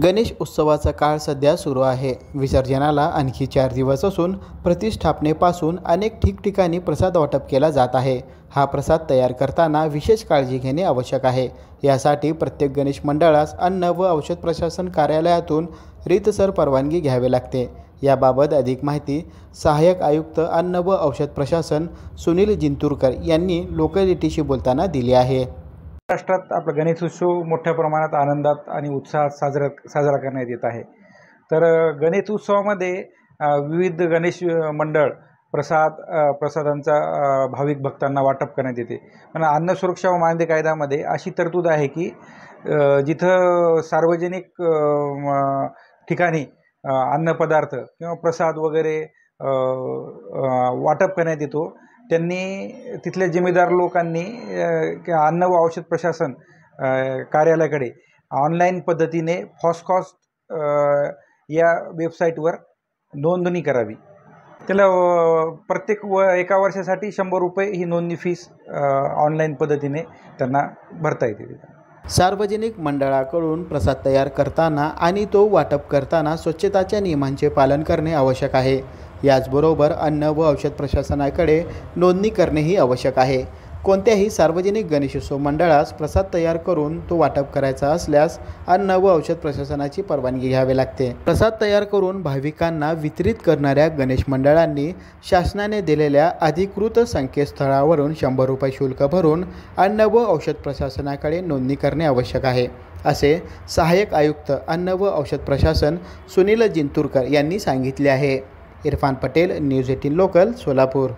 गणेश उत्सवाचा काळ सध्या सुरू आहे। विसर्जनाला आणखी 4 दिवस असून प्रतिष्ठापनेपासून अनेक ठिकठिकाणी प्रसाद वाटप केला जात आहे। हा प्रसाद तयार करताना विशेष काळजी घेणे आवश्यक आहे। यासाठी प्रत्येक गणेश मंडळास अन्न व औषध प्रशासन कार्यालयातून रीतसर परवानगी घ्यावी लागते। याबाबत अधिक माहिती सहाय्यक आयुक्त अन्न व औषध प्रशासन सुनील जिंतूरकर यांनी लोकलिटीशी बोलताना दिली आहे। महाराष्ट्रात आपला गणेशोत्सव मोठ्या प्रमाणात आनंदात आणि उत्साहात साजरा करण्यात येत आहे। तर गणेशोत्सवामध्ये विविध गणेश मंडळ प्रसादांचा भाविक भक्तांना वाटप करण्यात येते। पण अन्न सुरक्षा व मानदे कायद्यामध्ये अशी तरतूद आहे की जिथं सार्वजनिक ठिकाणी अन्नपदार्थ किंवा प्रसाद वगैरे वाटप करण्यात येतो, त्यांनी तिथल्या जिम्मेदार लोकांनी अन्न व औषध प्रशासन कार्यालयाकडे ऑनलाईन पद्धतीने फॉस्कॉस्ट या वेबसाईटवर नोंदणी करावी। त्याला प्रत्येक एका वर्षासाठी 100 रुपये ही नोंदणी फीस ऑनलाईन पद्धतीने त्यांना भरता येते। सार्वजनिक मंडळाकडून प्रसाद तयार करताना आणि तो वाटप करताना स्वच्छताच्या नियमांचे पालन करणे आवश्यक आहे। याचबरोबर अन्न व औषध प्रशासनाकडे नोंदणी करणेही आवश्यक आहे। कोणत्याही सार्वजनिक गणेशोत्सव मंडळास प्रसाद तयार करून तो वाटप करायचा असल्यास अन्न व औषध प्रशासनाची परवानगी घ्यावी लागते। प्रसाद तयार करून भाविकांना वितरित करणाऱ्या गणेश मंडळांनी शासनाने दिलेल्या अधिकृत संकेतस्थळावरून 100 रुपये शुल्क भरून अन्न व औषध प्रशासनाकडे नोंदणी करणे आवश्यक आहे, असे सहाय्यक आयुक्त अन्न व औषध प्रशासन सुनील जिंतूरकर यांनी सांगितले आहे। Irfan Patel, news 18 local, Solapur.